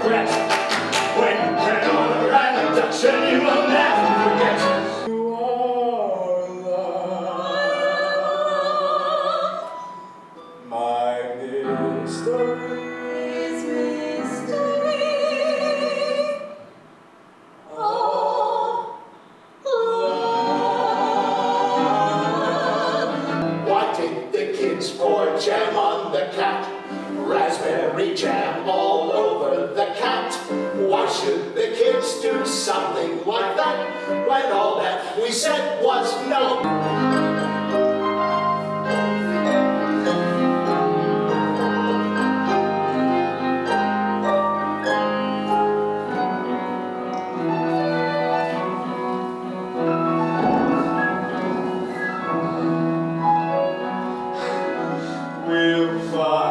regret. When you can order an abduction, you will never forget. You are love, my mystery. Why did the kids pour jam on the cat? Raspberry jam all over the cat. Why should the kids do something like that when all that we said was no? We'll find